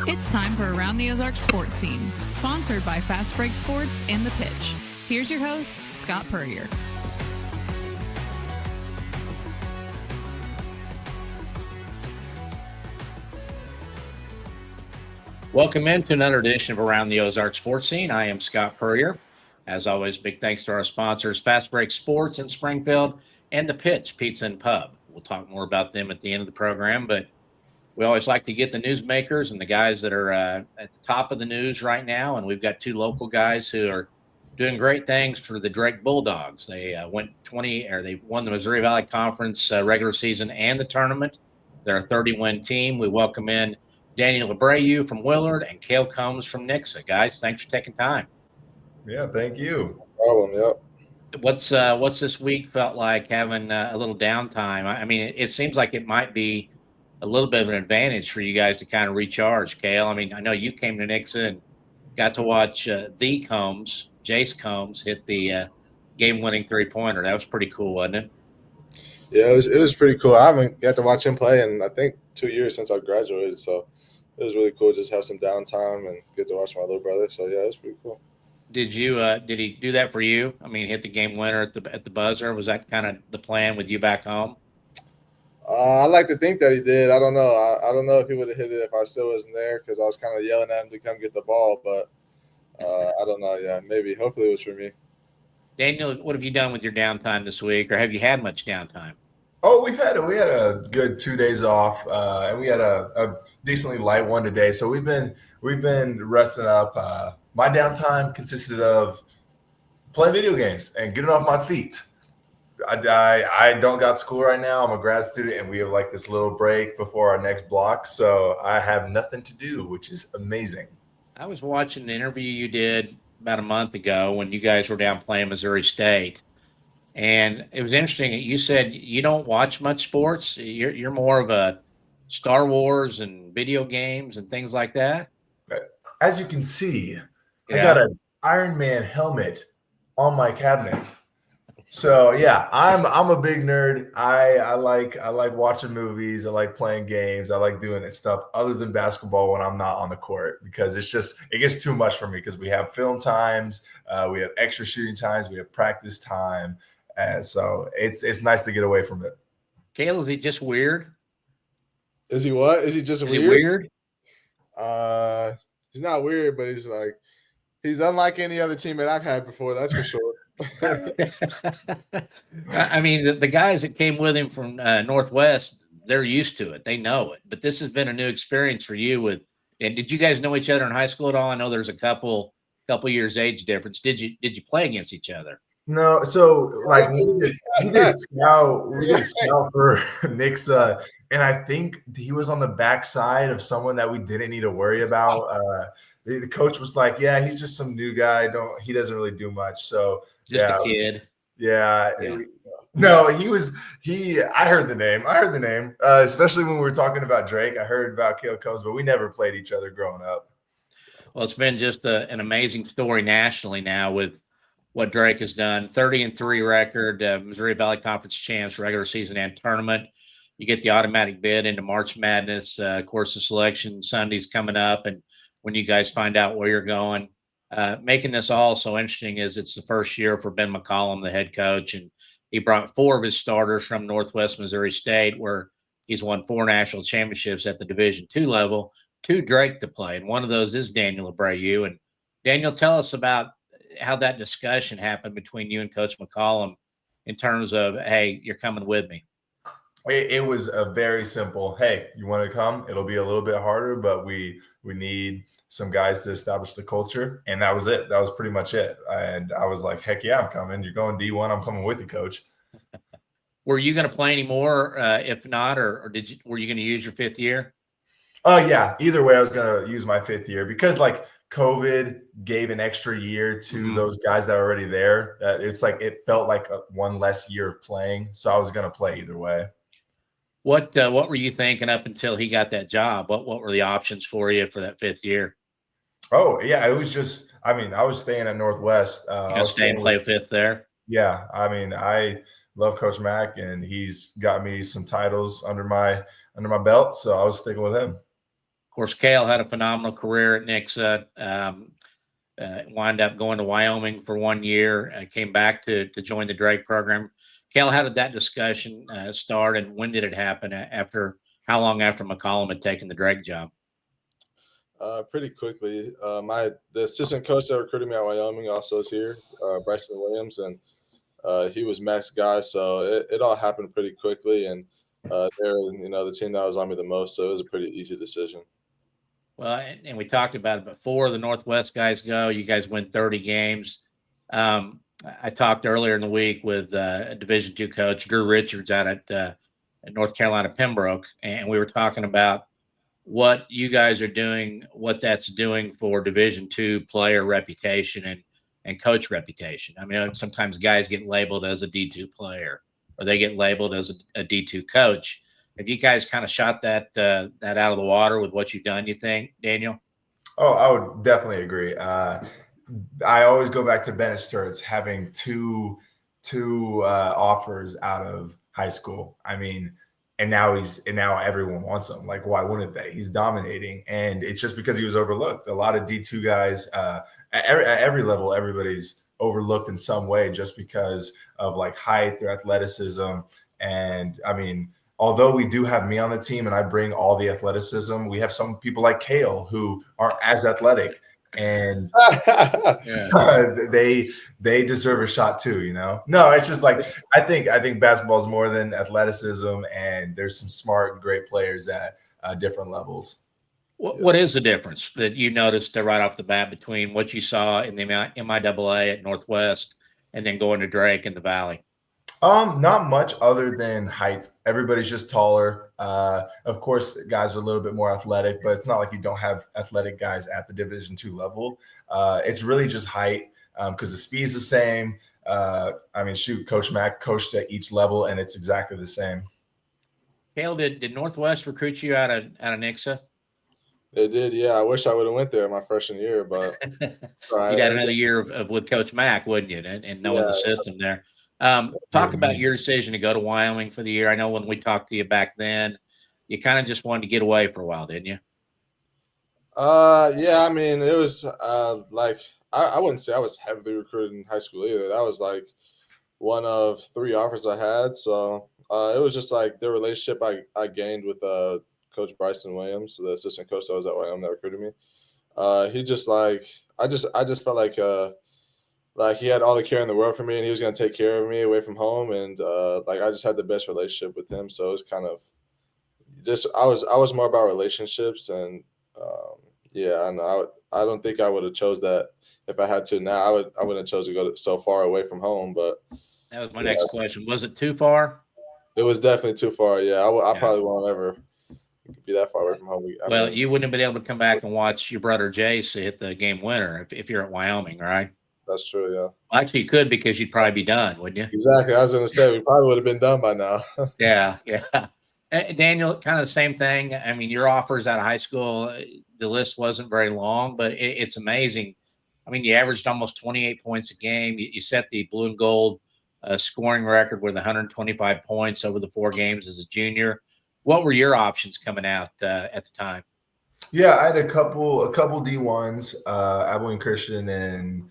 It's time for Around the Ozarks Sports Scene, sponsored by Fast Break Sports and The Pitch. Here's your host, Scott Purrier. Welcome into another edition of Around the Ozarks Sports Scene. I am Scott Purrier. As always, big thanks to our sponsors, Fast Break Sports in Springfield and The Pitch Pizza and Pub. We'll talk more about them at the end of the program, but we always like to get the newsmakers and the guys that are at the top of the news right now. And we've got two local guys who are doing great things for the Drake Bulldogs. They they won the Missouri Valley Conference regular season and the tournament. They're a 30-win team. We welcome in Daniel Abreu from Willard and Kael comes from Nixa. Guys, thanks for taking time. Yeah, thank you. No problem. Yep. What's this week felt like having a little downtime? I mean, it seems like it might be a little bit of an advantage for you guys to kind of recharge, Kael. I mean, I know you came to Nixa and got to watch Jace Combs, hit the game-winning three-pointer. That was pretty cool, wasn't it? Yeah, it was pretty cool. I haven't got to watch him play in, I think, 2 years since I graduated, so it was really cool just have some downtime and get to watch my little brother. So, yeah, it was pretty cool. Did he do that for you? I mean, hit the game winner at the buzzer? Was that kind of the plan with you back home? I like to think that he did. I don't know. I don't know if he would have hit it if I still wasn't there because I was kind of yelling at him to come get the ball. But I don't know. Yeah, maybe. Hopefully it was for me. Daniel, what have you done with your downtime this week, or have you had much downtime? Oh, we had a good 2 days off, and we had a decently light one today. So we've been resting up. My downtime consisted of playing video games and getting off my feet. I don't got school right now. I'm a grad student, and we have like this little break before our next block. So I have nothing to do, which is amazing. I was watching an interview you did about a month ago when you guys were down playing Missouri State. And it was interesting. You said you don't watch much sports. You're more of a Star Wars and video games and things like that. As you can see, Yeah. I got an Iron Man helmet on my cabinet. So yeah, I'm a big nerd. I like watching movies. I like playing games. I like doing this stuff other than basketball when I'm not on the court because it gets too much for me because we have film times, we have extra shooting times, we have practice time, and so it's nice to get away from it. Kael, is he just weird? Is he what? Is he just Is weird? he weird? He's not weird, but he's unlike any other teammate I've had before. That's for sure. I mean, the guys that came with him from Northwest, they're used to it. They know it. But this has been a new experience for you. And did you guys know each other in high school at all? I know there's a couple years age difference. Did you play against each other? No, so like we did scout for Nixa, and I think he was on the backside of someone that we didn't need to worry about. The coach was like, "Yeah, he's just some new guy. He doesn't really do much." So Just a kid. Yeah. No, I heard the name. Especially when we were talking about Drake. I heard about Kael Combs, but we never played each other growing up. Well, it's been just an amazing story nationally now with what Drake has done. 30-3 record, Missouri Valley Conference champs, regular season and tournament. You get the automatic bid into March Madness. Of course, the selection Sunday's coming up, and when you guys find out where you're going. Making this all so interesting is it's the first year for Ben McCollum, the head coach, and he brought 4 of his starters from Northwest Missouri State, where he's won 4 national championships at the Division II level, to Drake to play, and one of those is Daniel Abreu. And Daniel, tell us about how that discussion happened between you and Coach McCollum in terms of, hey, you're coming with me. It was a very simple, hey, you want to come? It'll be a little bit harder, but we need some guys to establish the culture. And that was it. That was pretty much it. And I was like, heck yeah, I'm coming. You're going D1. I'm coming with you, coach. Were you going to play anymore? If not, or were you going to use your 5th year? Yeah. Either way, I was going to use my 5th year because like COVID gave an extra year to those guys that were already there. It's like it felt like one less year of playing. So I was going to play either way. What were you thinking up until he got that job? What were the options for you for that 5th year? Oh, yeah, it was just – I mean, I was staying at Northwest. You going to stay and play 5th there? Yeah. I mean, I love Coach Mack, and he's got me some titles under my belt, so I was sticking with him. Of course, Kael had a phenomenal career at Nixa. Wound up going to Wyoming for 1 year. Came back to join the Drake program. Kael, how did that discussion start, and when did it happen? How long after McCollum had taken the Drake job? Pretty quickly. The assistant coach that recruited me at Wyoming also is here, Bryson Williams, and he was Mac's guy. So it all happened pretty quickly, and they're the team that was on me the most. So it was a pretty easy decision. Well, and we talked about it before. The Northwest guys go. You guys win 30 games. I talked earlier in the week with a Division II coach, Drew Richards, out at North Carolina Pembroke, and we were talking about what you guys are doing, what that's doing for Division II player reputation and coach reputation. I mean, sometimes guys get labeled as a D2 player, or they get labeled as a D2 coach. Have you guys kind of shot that out of the water with what you've done, you think, Daniel? Oh, I would definitely agree. I always go back to Bennett Sturts having two offers out of high school. I mean, and now everyone wants him. Like, why wouldn't they? He's dominating, and it's just because he was overlooked. A lot of D2 guys at every level, everybody's overlooked in some way just because of like height, their athleticism, and I mean, although we do have me on the team and I bring all the athleticism, we have some people like Kael who aren't as athletic, and they deserve a shot too. No, it's just like I think basketball is more than athleticism, and there's some smart, great players at different levels. What is the difference that you noticed right off the bat between what you saw in the MIAA at Northwest and then going to Drake in the Valley? Not much other than height. Everybody's just taller. Of course, guys are a little bit more athletic, but it's not like you don't have athletic guys at the Division II level. It's really just height because the speed's the same. I mean, shoot, Coach Mack coached at each level, and it's exactly the same. Kael, did Northwest recruit you out of Nixa? They did, yeah. I wish I would have went there my freshman year, but you'd had another year of with Coach Mack, wouldn't you? And knowing the system there. Talk about your decision to go to Wyoming for the year. I know when we talked to you back then, you kind of just wanted to get away for a while, didn't you? Yeah. I mean, it was like I wouldn't say I was heavily recruited in high school either. That was like one of 3 offers I had. So it was just like the relationship I gained with Coach Bryson Williams, the assistant coach that was at Wyoming that recruited me. He just like I just felt like he had all the care in the world for me, and he was going to take care of me away from home. And like I just had the best relationship with him. So it was kind of just I was more about relationships, and yeah, and I don't think I would have chose that if I had to now. I wouldn't have chose to go so far away from home. But that was my next question. Was it too far? It was definitely too far. Yeah, I probably won't ever be that far away from home. I mean, you wouldn't have been able to come back and watch your brother Jace hit the game winner if you're at Wyoming, right? That's true, yeah. Well, actually, you could because you'd probably be done, wouldn't you? Exactly. I was going to say, we probably would have been done by now. Yeah. Daniel, kind of the same thing. I mean, your offers out of high school, the list wasn't very long, but it's amazing. I mean, you averaged almost 28 points a game. You set the blue and gold scoring record with 125 points over the 4 games as a junior. What were your options coming out at the time? Yeah, I had a couple D1s, Abilene Christian and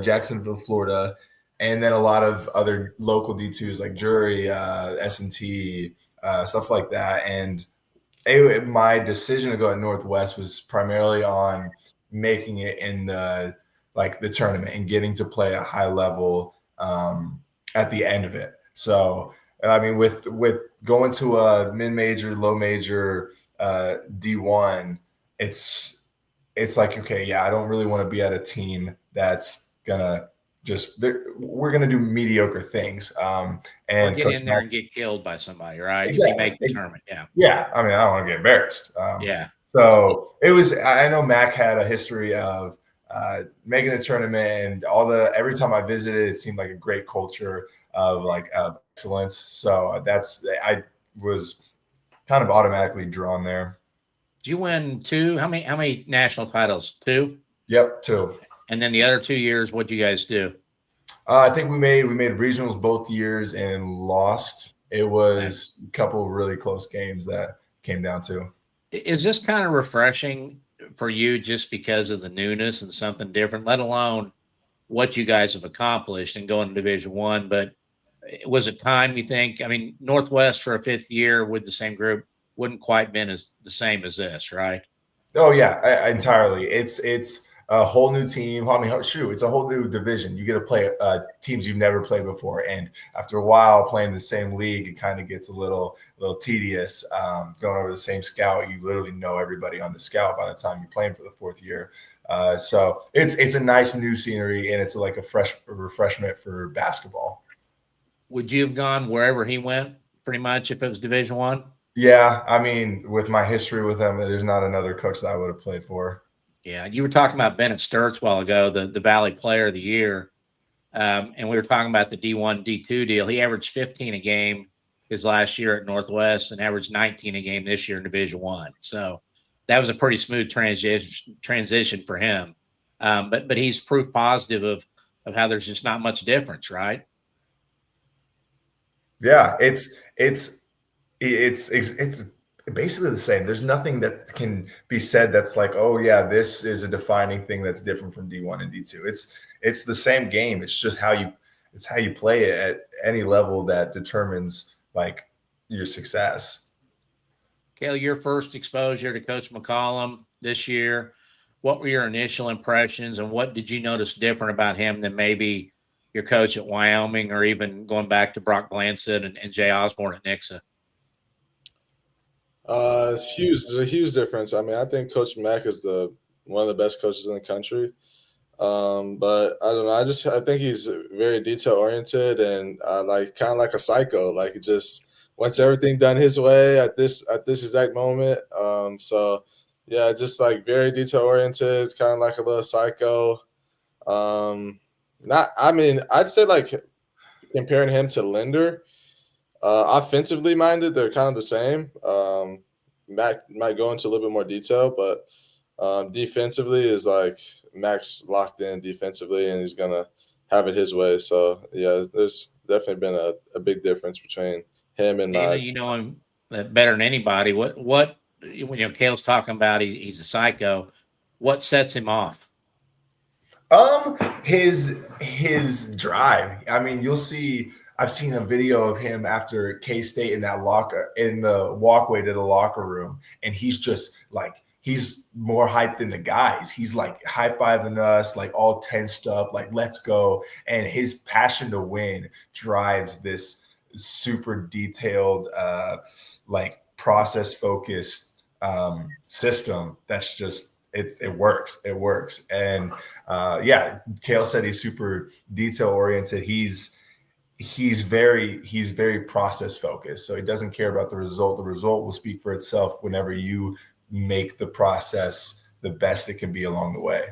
Jacksonville, Florida, and then a lot of other local D2s like Drury, S&T, stuff like that. And my decision to go at Northwest was primarily on making it in the tournament and getting to play a high level at the end of it. So I mean, with going to a mid-major, low-major D1, it's like, okay, yeah, I don't really want to be at a team that's gonna we're gonna do mediocre things. And or get in there and get killed by somebody, right? Exactly. You make the tournament, yeah. Yeah, I mean, I don't want to get embarrassed. Yeah. So it was. I know Mac had a history of making the tournament, and every time I visited, it seemed like a great culture of excellence. So I was kind of automatically drawn there. Did you win 2? How many national titles? 2? Yep, 2. And then the other 2 years, what'd you guys do? I think we made regionals both years and lost. It was a couple of really close games that came down to. Is this kind of refreshing for you just because of the newness and something different, let alone what you guys have accomplished and going to Division One? But was it time, you think? I mean, Northwest for a fifth year with the same group wouldn't quite been as the same as this, right? Oh yeah, entirely. It's a whole new team. I mean, shoot, it's a whole new division. You get to play teams you've never played before, and after a while playing the same league, it kind of gets a little tedious. Going over the same scout, you literally know everybody on the scout by the time you're playing for the fourth year. So it's a nice new scenery, and it's like a fresh refreshment for basketball. Would you have gone wherever he went, pretty much, if it was Division One? Yeah, I mean, with my history with him, there's not another coach that I would have played for. Yeah, you were talking about Bennett Sturts a while ago, the Valley Player of the Year, and we were talking about the D1, D2 deal. He averaged 15 a game his last year at Northwest and averaged 19 a game this year in Division One. So that was a pretty smooth transition for him. But he's proof positive of how there's just not much difference, right? Yeah, it's basically the same. There's nothing that can be said that's like, oh yeah, this is a defining thing that's different from D1 and D2. It's the same game. It's just how you play it at any level that determines like your success. Kael, your first exposure to Coach McCollum this year, what were your initial impressions, and what did you notice different about him than maybe your coach at Wyoming, or even going back to Brock Blanchett and Jay Osborne at Nixa? It's huge. There's a huge difference. I mean, I think Coach Mack is one of the best coaches in the country. But I don't know. I think he's very detail oriented and like kind of like a psycho. Like he just wants everything done his way at this exact moment. So yeah, just like very detail oriented, kind of like a little psycho. I mean, I'd say like comparing him to Linder, offensively minded, they're kind of the same. Mac might go into a little bit more detail, but defensively is like Mac's locked in defensively, and he's gonna have it his way. So yeah, there's definitely been a big difference between him and Dana, my. you know him better than anybody. What when Kael's talking about he's a psycho, what sets him off? His drive. I mean, you'll see. I've seen a video of him after K-State in the walkway to the locker room, and he's just like he's more hyped than the guys. He's like high-fiving us, like all tensed up, like let's go. And his passion to win drives this super detailed, like process-focused system that's just it works. It works. And yeah, Kael said he's super detail oriented. He's very process focused. So he doesn't care about the result. The result will speak for itself whenever you make the process the best it can be along the way.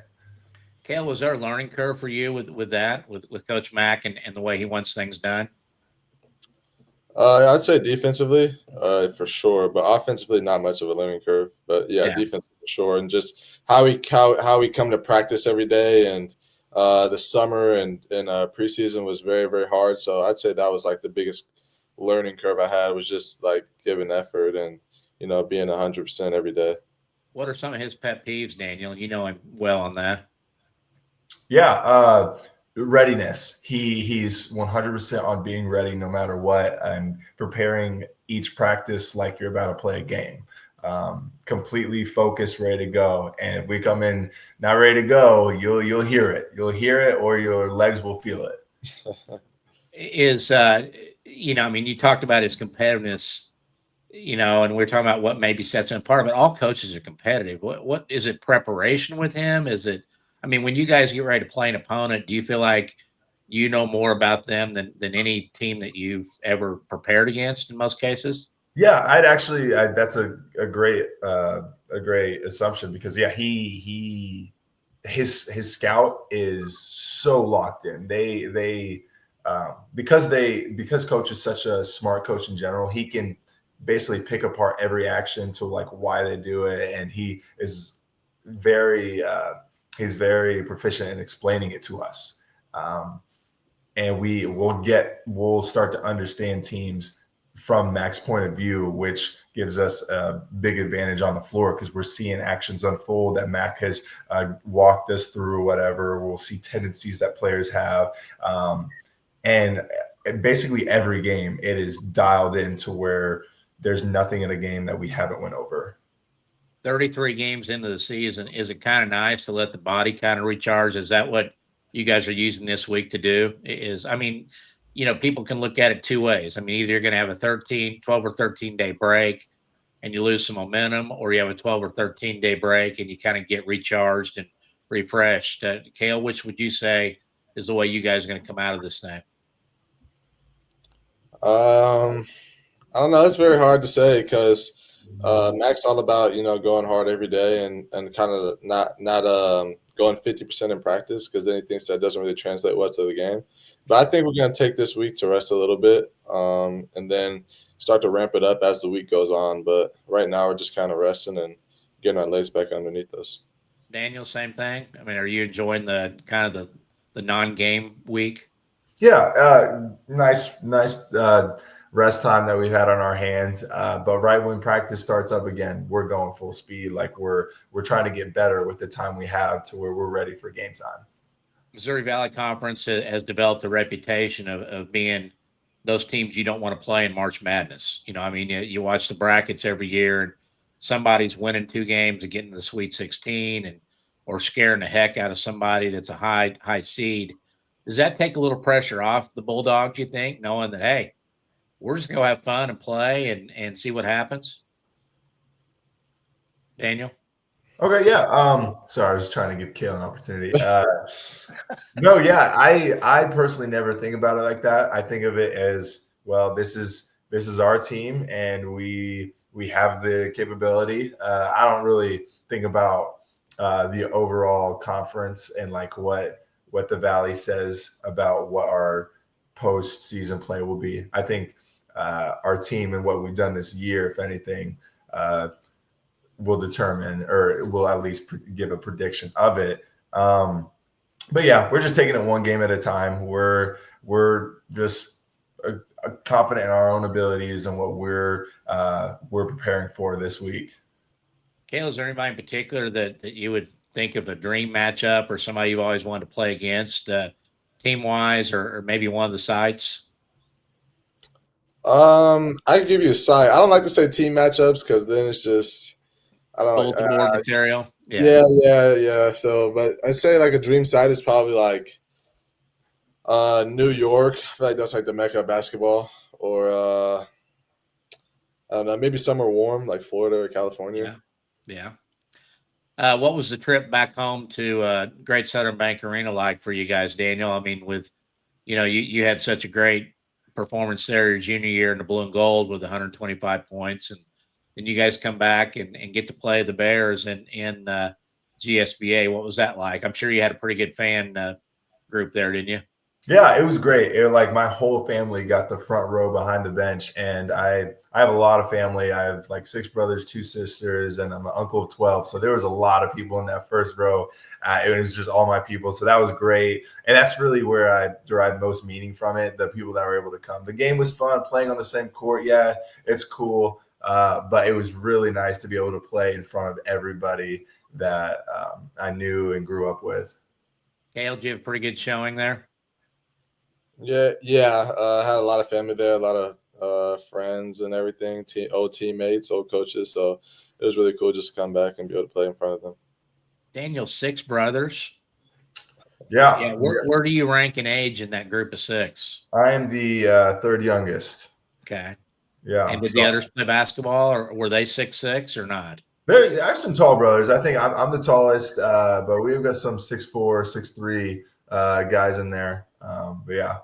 Kael, was there a learning curve for you with Coach Mack and the way he wants things done? I'd say defensively, for sure, but offensively, not much of a learning curve. But yeah. Defensively for sure, and just how we come to practice every day, and the summer and preseason was very, very hard. So I'd say that was like the biggest learning curve I had, was just like giving effort and being 100% every day. What are some of his pet peeves, Daniel? You know him well on that. Yeah, readiness. He's 100% on being ready no matter what, and preparing each practice like you're about to play a game. Completely focused, ready to go. And if we come in not ready to go, you'll hear it. You'll hear it, or your legs will feel it. I mean, you talked about his competitiveness, and we're talking about what maybe sets him apart, but all coaches are competitive. What is it? Preparation with him? Is it? I mean, when you guys get ready to play an opponent, do you feel like you know more about them than any team that you've ever prepared against in most cases? Yeah, that's a great assumption, because yeah, his scout is so locked in. Because coach is such a smart coach in general, he can basically pick apart every action to like why they do it, and he is he's very proficient in explaining it to us, and we'll start to understand teams from Mac's point of view, which gives us a big advantage on the floor because we're seeing actions unfold that Mac has walked us through, whatever. We'll see tendencies that players have. And basically every game, it is dialed in to where there's nothing in a game that we haven't went over. 33 games into the season, is it kind of nice to let the body kind of recharge? Is that what you guys are using this week to do? People can look at it two ways. I mean, either you're going to have a 12 or 13 day break and you lose some momentum, or you have a 12 or 13 day break and you kind of get recharged and refreshed. Kael, which would you say is the way you guys are going to come out of this thing? I don't know. It's very hard to say because Mac's all about going hard every day and kind of not going 50% in practice, because then he thinks that doesn't really translate well to the game. But I think we're going to take this week to rest a little bit and then start to ramp it up as the week goes on. But right now we're just kind of resting and getting our legs back underneath us. Daniel, same thing. I mean, are you enjoying the kind of the non-game week? Yeah, nice rest time that we've had on our hands. But right when practice starts up again, we're going full speed. Like we're trying to get better with the time we have to where we're ready for game time. Missouri Valley Conference has developed a reputation of being those teams you don't want to play in March Madness. You watch the brackets every year and somebody's winning 2 games and getting to the Sweet 16 or scaring the heck out of somebody that's a high seed. Does that take a little pressure off the Bulldogs, you think, knowing that, hey, we're just going to have fun and play and see what happens? Daniel? Okay, yeah. Sorry, I was trying to give Kael an opportunity. No, yeah, I personally never think about it like that. I think of it as, well, this is our team and we have the capability. I don't really think about the overall conference and like what the Valley says about what our postseason play will be. I think our team and what we've done this year, if anything, will determine, or will at least give a prediction of it. But yeah, we're just taking it one game at a time. We're just confident in our own abilities and what we're preparing for this week. Kael, is there anybody in particular that you would think of a dream matchup or somebody you've always wanted to play against team-wise or maybe one of the sites? I can give you a side. I don't like to say team matchups because then it's just Bulletin board material. Yeah. So, but I'd say like a dream side is probably like New York. I feel like that's like the mecca of basketball, or I don't know, maybe somewhere warm like Florida or California. Yeah. What was the trip back home to Great Southern Bank Arena like for you guys, Daniel? I mean, with you had such a great performance there your junior year in the blue and gold with 125 points, and then you guys come back and get to play the Bears in GSBA. What was that like? I'm sure you had a pretty good fan group there, didn't you? Yeah, it was great. Like my whole family got the front row behind the bench, and I have a lot of family. I have like 6 brothers, 2 sisters, and I'm an uncle of 12. So there was a lot of people in that first row. It was just all my people. So that was great. And that's really where I derived most meaning from it, the people that were able to come. The game was fun, playing on the same court. Yeah, it's cool. But it was really nice to be able to play in front of everybody that I knew and grew up with. Kael, did you have a pretty good showing there? Yeah. I had a lot of family there, a lot of friends and everything, old teammates, old coaches. So it was really cool just to come back and be able to play in front of them. Daniel, 6 brothers. Yeah. Where do you rank in age in that group of 6? I am the 3rd youngest. Okay. Yeah. And did the others play basketball, or were they 6'6" or not? I have some tall brothers. I think I'm the tallest, but we've got some 6'4", 6'3" guys in there. But yeah.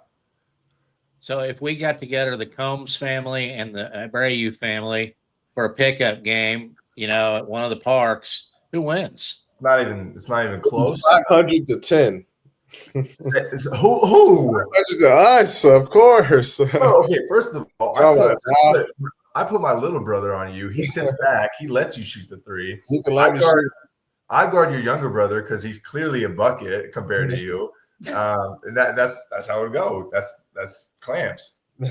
So if we got together the Combs family and the Abreu family for a pickup game, at one of the parks, who wins? It's not even close. 500 to 10. Who? 500 to us, of course. Oh, okay, first of all, I put my little brother on you. He sits back. He lets you shoot the 3. You can let me shoot. I guard your younger brother because he's clearly a bucket compared to you. And that's how it would go. That's clamps. One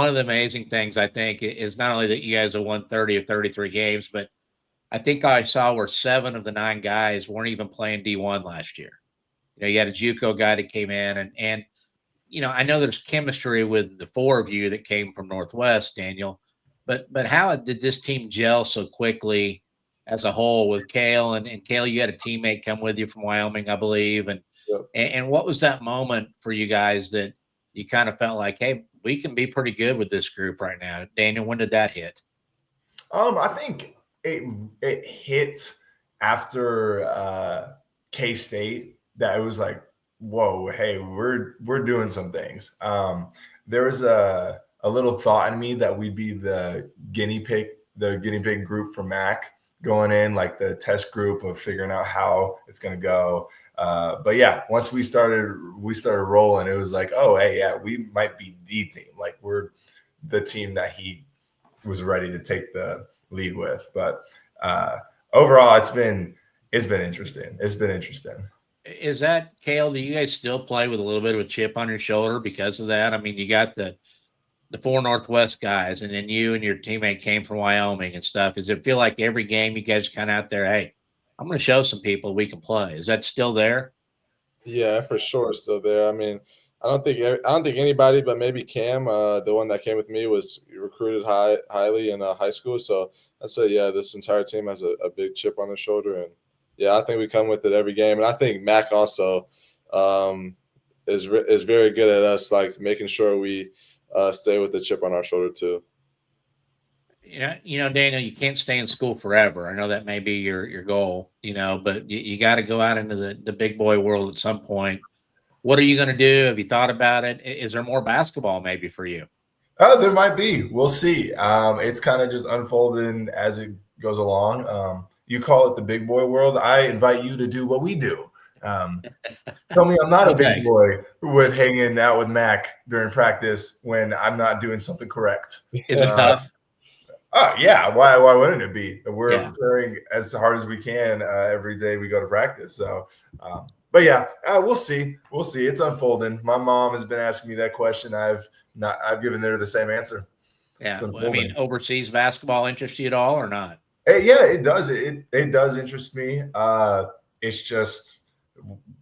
of the amazing things I think is not only that you guys have won 30 of 33 games, but I think I saw where 7 of the 9 guys weren't even playing D1 last year. You had a JUCO guy that came in, and I know there's chemistry with the 4 of you that came from Northwest, Daniel, but how did this team gel so quickly as a whole with Kael and Kael? You had a teammate come with you from Wyoming, I believe, Yep. and what was that moment for you guys that you kind of felt like, hey, we can be pretty good with this group right now? Daniel, when did that hit? I think it hit after K-State that it was like, whoa, hey, we're doing some things. There was a little thought in me that we'd be the guinea pig group for MAC going in, like the test group of figuring out how it's going to go. But yeah, once we started rolling, it was like, oh, hey, yeah, we might be the team. Like we're the team that he was ready to take the lead with. But overall, it's been interesting. It's been interesting. Is that, Kael, do you guys still play with a little bit of a chip on your shoulder because of that? I mean, you got the 4 Northwest guys, and then you and your teammate came from Wyoming and stuff. Does it feel like every game you guys are kind of out there, hey, I'm going to show some people we can play? Is that still there? Yeah, for sure, it's still there. I mean, I don't think anybody, but maybe Cam, the one that came with me, was recruited highly in high school. So I'd say, yeah, this entire team has a big chip on their shoulder, and yeah, I think we come with it every game. And I think Mac also is very good at us, like making sure we stay with the chip on our shoulder too. Daniel, you can't stay in school forever. I know that may be your goal, but you got to go out into the big boy world at some point. What are you going to do? Have you thought about it? Is there more basketball maybe for you? There might be. We'll see. It's kind of just unfolding as it goes along. You call it the big boy world. I invite you to do what we do. Tell me I'm not a big boy with hanging out with Mac during practice when I'm not doing something correct. Is it tough? Yeah. Why wouldn't it be? We're preparing as hard as we can every day we go to practice. So, but yeah, we'll see. We'll see. It's unfolding. My mom has been asking me that question. I've given her the same answer. Yeah. I mean, overseas basketball interests you at all or not? Yeah, it does. It does interest me. It's just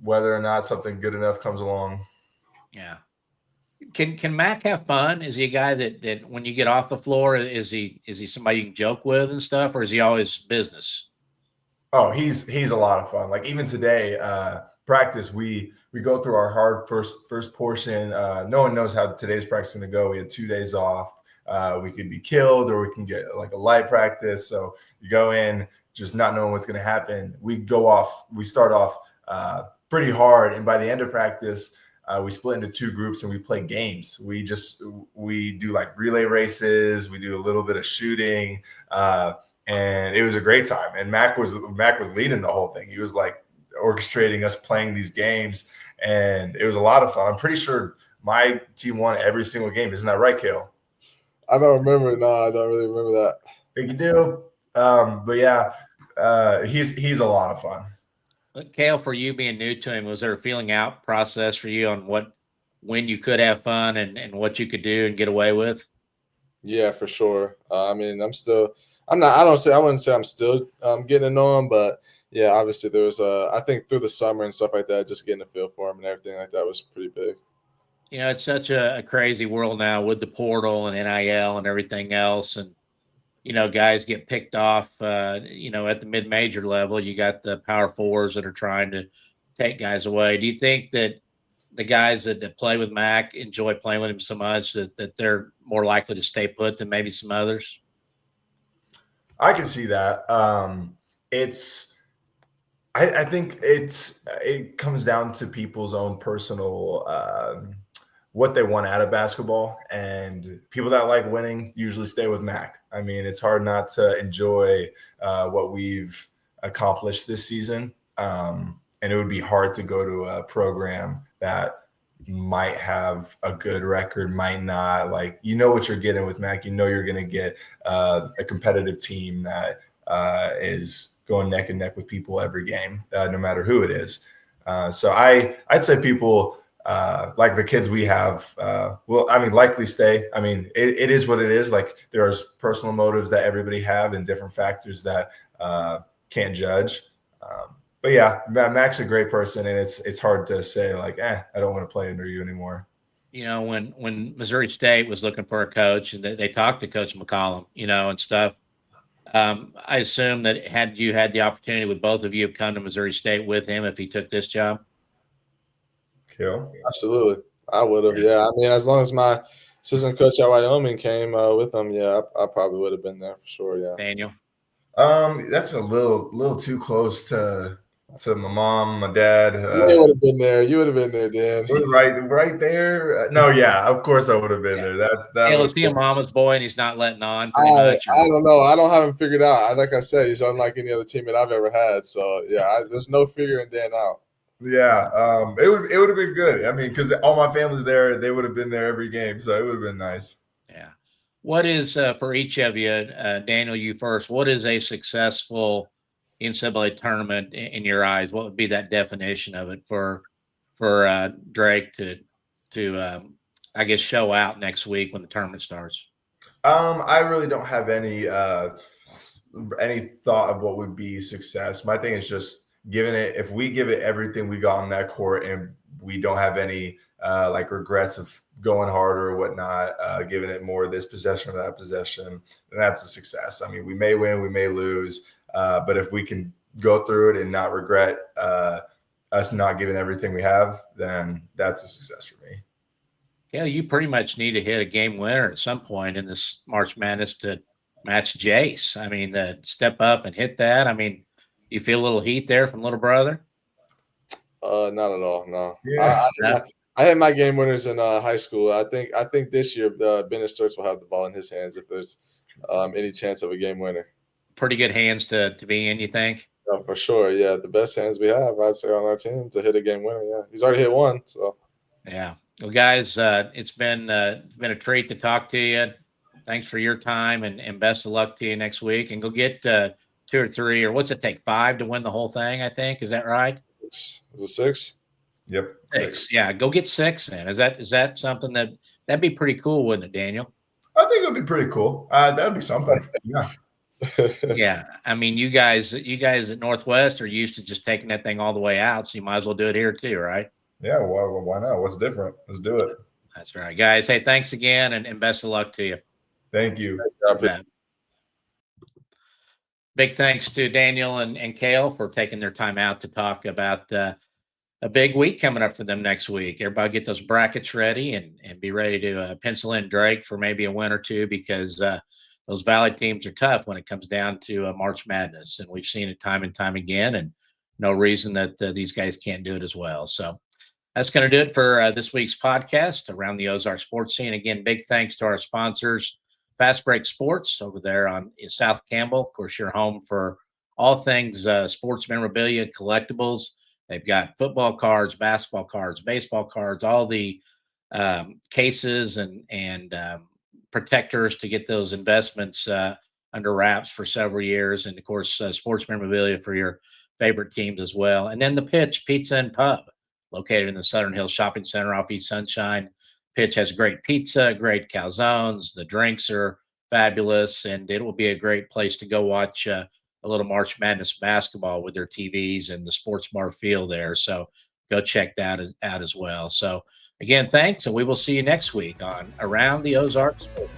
whether or not something good enough comes along. Yeah. Can Mac have fun? Is he a guy that when you get off the floor, is he somebody you can joke with and stuff, or is he always business? Oh, he's a lot of fun. Like even today, practice, we go through our hard first portion. No one knows how today's practice is going to go. We had 2 days off. We could be killed or we can get like a light practice. So you go in just not knowing what's going to happen. We start off pretty hard. And by the end of practice, we split into 2 groups and we play games. We do like relay races. We do a little bit of shooting. And it was a great time. And Mac was leading the whole thing. He was like orchestrating us playing these games. And it was a lot of fun. I'm pretty sure my team won every single game. Isn't that right, Kael? I don't remember. No, I don't really remember that. I think you do. But yeah, he's a lot of fun. Kael, for you being new to him, was there a feeling out process for you on when you could have fun and what you could do and get away with? Yeah, for sure. I mean, I wouldn't say I'm still getting to know him, but yeah, obviously there was I think through the summer and stuff like that, just getting a feel for him and everything like that was pretty big. It's such a crazy world now with the portal and NIL and everything else. And, guys get picked off, at the mid-major level. You got the power fours that are trying to take guys away. Do you think that the guys that play with Mac enjoy playing with him so much that they're more likely to stay put than maybe some others? I can see that. I think it comes down to people's own personal what they want out of basketball, and people that like winning usually stay with Mac. I mean, it's hard not to enjoy what we've accomplished this season, and it would be hard to go to a program that might have a good record, might not. Like, what you're getting with Mac. You're going to get a competitive team that is going neck and neck with people every game, no matter who it is. So I'd say people like the kids we have, will, I mean, likely stay. I mean, it is what it is. Like there's personal motives that everybody have and different factors that can't judge. But yeah, Mac's a great person, and it's hard to say like, I don't want to play under you anymore. You know, when Missouri State was looking for a coach and they talked to Coach McCollum, you know, and stuff, I assume that had you had the opportunity, would both of you have come to Missouri State with him if he took this job? Kael? Absolutely, I would have. Yeah, I mean, as long as my assistant coach at Wyoming came with him, yeah, I probably would have been there for sure. Yeah, Daniel? That's a little too close to my mom, my dad. you would have been there. You would have been there, Dan. Right there. No, yeah, of course I would have been there. That Hey, was is he a mama's boy and he's not letting on? I don't know. I don't have him figured out. Like I said, he's unlike any other teammate I've ever had. So yeah, there's no figuring Dan out. Yeah, it would have been good. I mean, because all my family's there, they would have been there every game, so it would have been nice. Yeah. What is for each of you, Daniel? You first. What is a successful NCAA tournament in your eyes? What would be that definition of it for Drake to I guess show out next week when the tournament starts? I really don't have any thought of what would be success. My thing is just giving it. If we give it everything we got on that court, and we don't have any like regrets of going harder or whatnot, giving it more this possession or that possession, then that's a success. I mean, we may win, we may lose, but if we can go through it and not regret us not giving everything we have, then that's a success for me. Yeah, you pretty much need to hit a game winner at some point in this March Madness to match Jace. I mean, step up and hit that. I mean, you feel a little heat there from little brother? Not at all. No. Yeah. I had my game winners in high school. I think this year Bennett Sturts will have the ball in his hands if there's any chance of a game winner. Pretty good hands to be in, you think? No, for sure. Yeah, the best hands we have, I'd say, on our team to hit a game winner. Yeah, he's already hit one. So. Yeah. Well, guys, it's been a treat to talk to you. Thanks for your time, and best of luck to you next week. And go get 2 or 3, or what's it take, 5 to win the whole thing? I think, is that right? Is it 6? Yep. 6. Yeah, go get 6 then. Is that something that'd be pretty cool, wouldn't it, Daniel? I think it would be pretty cool. That'd be something. Yeah. Yeah. I mean, you guys at Northwest are used to just taking that thing all the way out, so you might as well do it here too, right? Yeah. Why not? What's different? Let's do it. That's right, guys. Hey, thanks again, and best of luck to you. Thank you. Big thanks to Daniel and Kael for taking their time out to talk about a big week coming up for them next week. Everybody get those brackets ready and be ready to pencil in Drake for maybe a win or two, because those Valley teams are tough when it comes down to March Madness. And we've seen it time and time again, and no reason that these guys can't do it as well. So that's going to do it for this week's podcast, Around the Ozark Sports Scene. Again, big thanks to our sponsors, Fast Break Sports over there on South Campbell. Of course, you're home for all things sports memorabilia, collectibles. They've got football cards, basketball cards, baseball cards, all the cases and protectors to get those investments under wraps for several years. And, of course, sports memorabilia for your favorite teams as well. And then the Pitch Pizza and Pub, located in the Southern Hills Shopping Center off East Sunshine. Pitch has great pizza, great calzones. The drinks are fabulous, and it will be a great place to go watch a little March Madness basketball with their TVs and the sports bar feel there. So go check that out as well. So again, thanks, and we will see you next week on Around the Ozarks Sports.